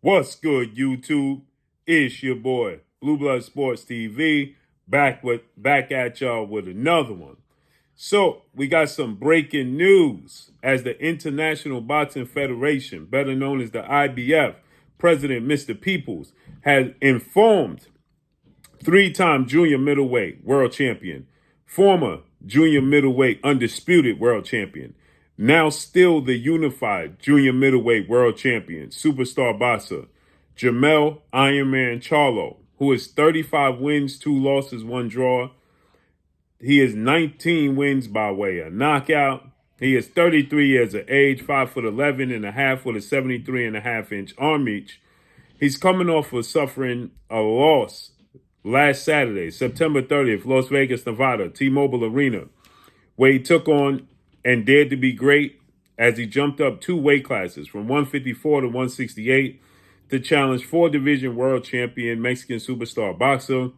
What's good, YouTube? It's your boy, Blue Blood Sports TV, back at y'all with another one. So we got some breaking news as the International Boxing Federation, better known as the IBF, President Mr. Peoples, has informed three-time junior middleweight world champion, former junior middleweight undisputed world champion, now still the unified junior middleweight world champion, superstar boxer, Jermell Ironman Charlo, who is 35 wins, 2 losses, 1 draw. He is 19 wins by way of knockout. He is 33 years of age, 5'11" and a half with a 73.5-inch arm reach. He's coming off of suffering a loss last Saturday, September 30th, Las Vegas, Nevada, T-Mobile Arena, where he took on and dared to be great as he jumped up 2 weight classes from 154 to 168 to challenge 4-division world champion Mexican superstar boxer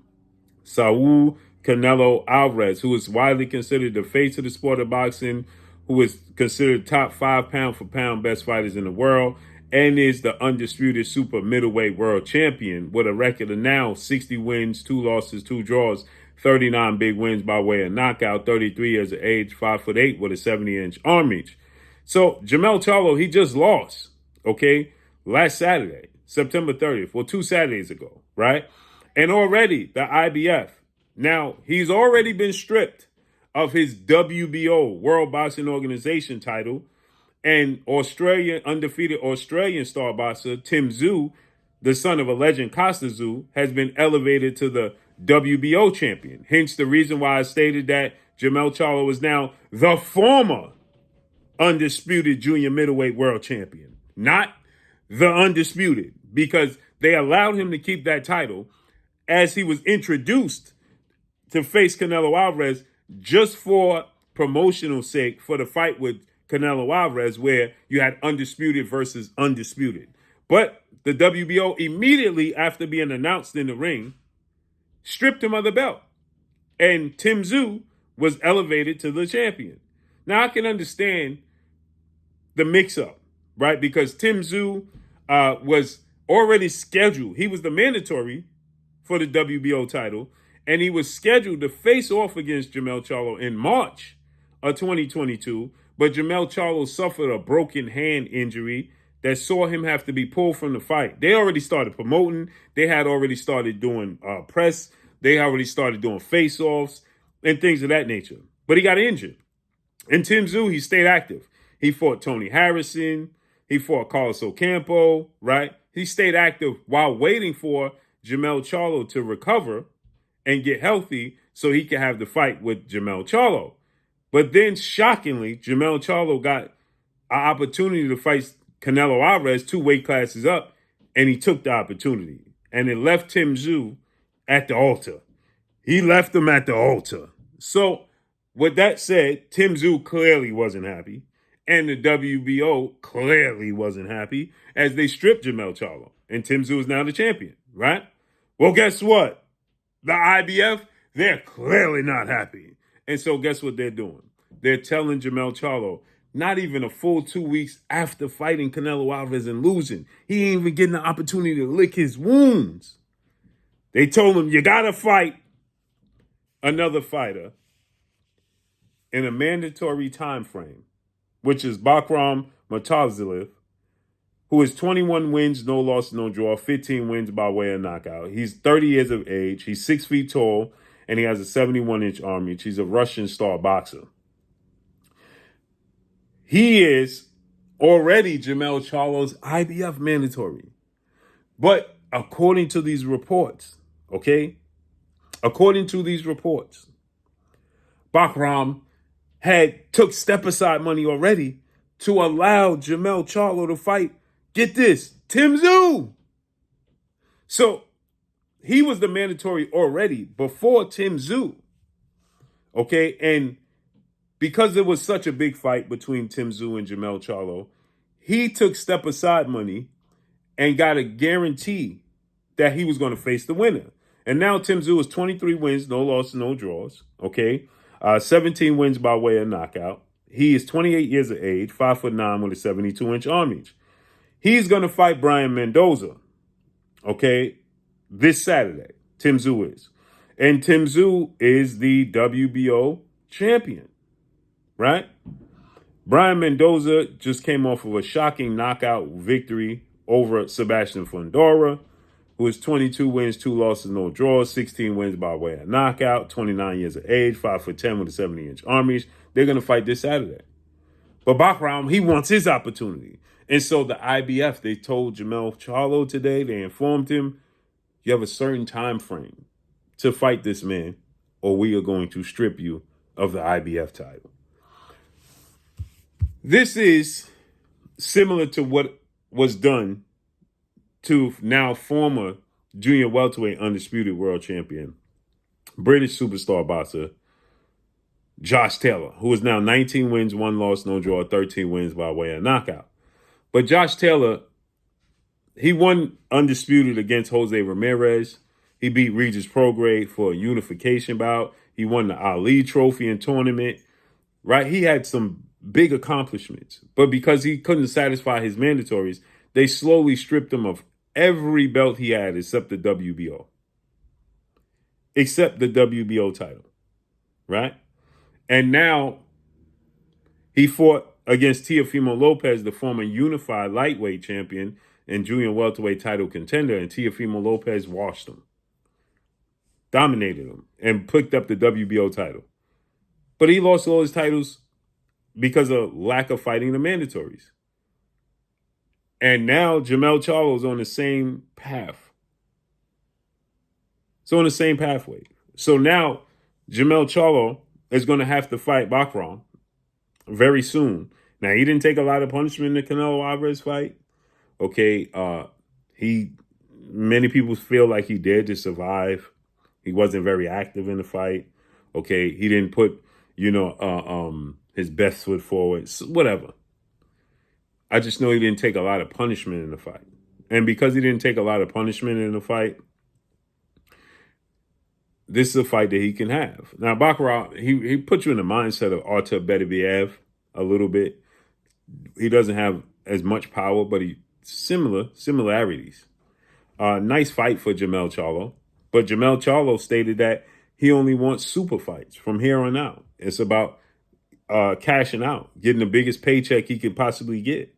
Saul Canelo Alvarez, who is widely considered the face of the sport of boxing, who is considered top 5 pound-for-pound best fighters in the world, and is the undisputed super middleweight world champion with a record of now 60 wins, 2 losses, 2 draws, 39 big wins by way of knockout, 33 years of age, 5'8" with a 70-inch arm reach. So Jermell Charlo, he just lost, okay, last Saturday, September 30th, well, 2 Saturdays ago, right? And already the IBF, now he's already been stripped of his WBO, World Boxing Organization title, and undefeated Australian star boxer Tim Tszyu, the son of a legend Costa Tszyu, has been elevated to the WBO champion. Hence the reason why I stated that Jermell Charlo is now the former undisputed junior middleweight world champion, not the undisputed, because they allowed him to keep that title as he was introduced to face Canelo Alvarez just for promotional sake for the fight with Canelo Alvarez, where you had undisputed versus undisputed. But the WBO, immediately after being announced in the ring, stripped him of the belt. And Tim Tszyu was elevated to the champion. Now, I can understand the mix-up, right? Because Tim Tszyu was already scheduled. He was the mandatory for the WBO title, and he was scheduled to face off against Jermell Charlo in March of 2022, but Jermell Charlo suffered a broken hand injury that saw him have to be pulled from the fight. They already started promoting. They had already started doing press. They already started doing face-offs and things of that nature. But he got injured. And Tim Tszyu, he stayed active. He fought Tony Harrison. He fought Carlos Ocampo, right? He stayed active while waiting for Jermell Charlo to recover and get healthy so he could have the fight with Jermell Charlo. But then, shockingly, Jermell Charlo got an opportunity to fight Canelo Alvarez 2 weight classes up, and he took the opportunity. And it left Tim Tszyu at the altar. He left him at the altar. So, with that said, Tim Tszyu clearly wasn't happy, and the WBO clearly wasn't happy as they stripped Jermell Charlo. And Tim Tszyu is now the champion, right? Well, guess what? The IBF, they're clearly not happy. And so guess what they're doing? They're telling Jermell Charlo, not even a full 2 weeks after fighting Canelo Alvarez and losing, he ain't even getting the opportunity to lick his wounds. They told him, you got to fight another fighter in a mandatory time frame, which is Bakhram Murtazaliev, who is 21 wins, no loss, no draw, 15 wins by way of knockout. He's 30 years of age. He's 6 feet tall, and he has a 71-inch arm reach. He's a Russian star boxer. He is already Jermell Charlo's IBF mandatory. But according to these reports, okay? According to these reports, Bakhram took step-aside money already to allow Jermell Charlo to fight, get this, Tim Tszyu. So he was the mandatory already before Tim Tszyu. Okay, and because there was such a big fight between Tim Tszyu and Jermell Charlo, he took step-aside money and got a guarantee that he was going to face the winner. And now Tim Tszyu is 23 wins, no losses, no draws, okay? 17 wins by way of knockout. He is 28 years of age, 5'9" with a 72-inch arm reach. He's going to fight Brian Mendoza, okay, this Saturday. Tim Tszyu is. And Tim Tszyu is the WBO champion, right? Brian Mendoza just came off of a shocking knockout victory over Sebastian Fundora, who is 22 wins, 2 losses, no draws, 16 wins by way of knockout, 29 years of age, 5'10" with a 70-inch arm reach. They're going to fight this Saturday. But Bakhram, he wants his opportunity. And so the IBF, they told Jermell Charlo today, they informed him, you have a certain time frame to fight this man, or we are going to strip you of the IBF title. This is similar to what was done to now former junior welterweight undisputed world champion, British superstar boxer, Josh Taylor, who is now 19 wins, 1 loss, no draw, 13 wins by way of knockout. But Josh Taylor, he won undisputed against Jose Ramirez. He beat Regis Prograis for a unification bout. He won the Ali Trophy in tournament, right? He had some big accomplishments. But because he couldn't satisfy his mandatories, they slowly stripped him of every belt he had except the WBO. Except the WBO title, right? And now he fought against Teofimo Lopez, the former unified lightweight champion and junior welterweight title contender, and Teofimo Lopez washed him, dominated him, and picked up the WBO title. But he lost all his titles because of lack of fighting the mandatories. And now Jermell Charlo is on the same path. It's on the same pathway. So now Jermell Charlo is going to have to fight Bakhram very soon. Now, he didn't take a lot of punishment in the Canelo Alvarez fight. Okay, many people feel like he did to survive. He wasn't very active in the fight. Okay, he didn't put, his best foot forward. So whatever. I just know he didn't take a lot of punishment in the fight. And because he didn't take a lot of punishment in the fight, this is a fight that he can have. Now, Bakhram, he puts you in the mindset of Artur Beterbiev a little bit. He doesn't have as much power, but similarities. Nice fight for Jermell Charlo. But Jermell Charlo stated that he only wants super fights from here on out. It's about cashing out, getting the biggest paycheck he could possibly get.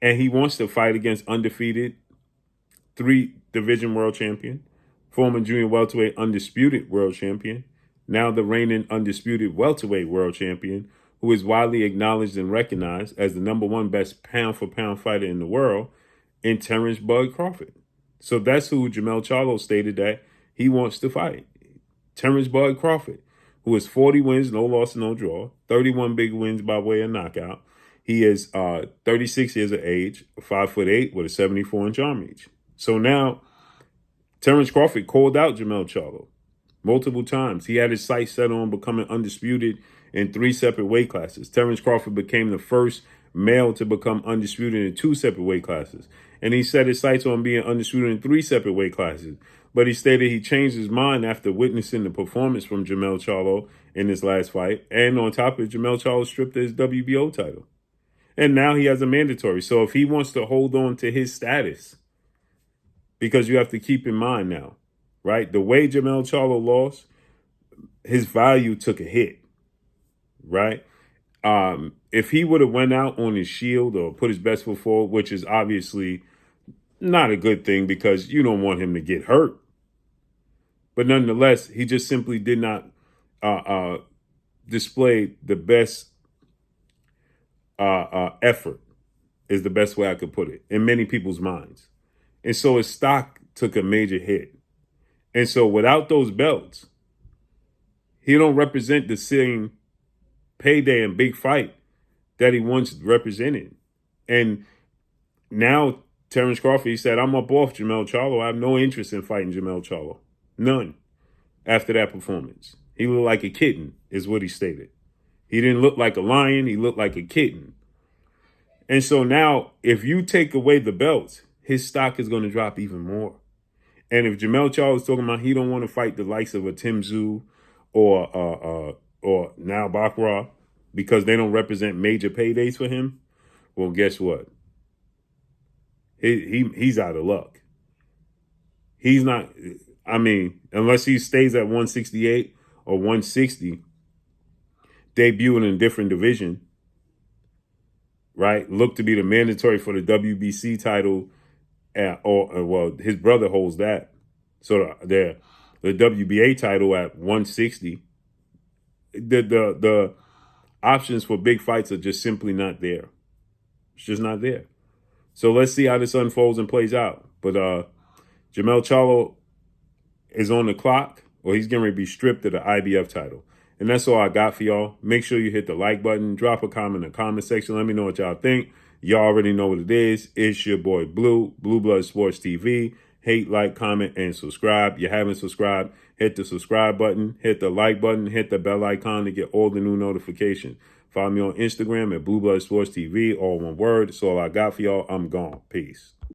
And he wants to fight against undefeated 3-division world champion, former junior welterweight undisputed world champion, now the reigning undisputed welterweight world champion, who is widely acknowledged and recognized as the #1 best pound-for-pound fighter in the world, in Terrence Bud Crawford. So that's who Jermell Charlo stated that he wants to fight. Terrence Bud Crawford, who is 40 wins, no loss, no draw, 31 big wins by way of knockout. He is 36 years of age, 5'8", with a 74-inch arm reach. So now, Terrence Crawford called out Jermell Charlo multiple times. He had his sights set on becoming undisputed in 3 separate weight classes. Terrence Crawford became the first male to become undisputed in 2 separate weight classes. And he set his sights on being undisputed in 3 separate weight classes. But he stated he changed his mind after witnessing the performance from Jermell Charlo in his last fight. And on top of it, Jermell Charlo stripped his WBO title. And now he has a mandatory. So if he wants to hold on to his status, because you have to keep in mind now, right? The way Jermell Charlo lost, his value took a hit, right? If he would have went out on his shield or put his best foot forward, which is obviously not a good thing because you don't want him to get hurt. But nonetheless, he just simply did not display the best effort, is the best way I could put it, in many people's minds. And so his stock took a major hit. And so without those belts, he don't represent the same payday and big fight that he once represented. And now Terrence Crawford, he said, I'm up off Jermell Charlo. I have no interest in fighting Jermell Charlo. None. After that performance. He looked like a kitten, is what he stated. He didn't look like a lion. He looked like a kitten. And so now, if you take away the belts, his stock is going to drop even more. And if Jermell Charlo is talking about he don't want to fight the likes of a Tim Tszyu or now Bakhram because they don't represent major paydays for him, well, guess what? He's out of luck. He's not. I mean, unless he stays at 168 or 160, debuting in a different division, right? Look to be the mandatory for the WBC title, well, his brother holds that. So the WBA title at 160. The options for big fights are just simply not there. It's just not there. So let's see how this unfolds and plays out. But Jermell Charlo is on the clock, or he's going to be stripped of the IBF title. And that's all I got for y'all. Make sure you hit the like button. Drop a comment in the comment section. Let me know what y'all think. Y'all already know what it is. It's your boy Blue Blood Sports TV. Hate, like, comment, and subscribe. You haven't subscribed, hit the subscribe button, hit the like button, hit the bell icon to get all the new notifications. Follow me on Instagram at Blue Blood Sports TV, all one word. That's all I got for y'all. I'm gone. Peace.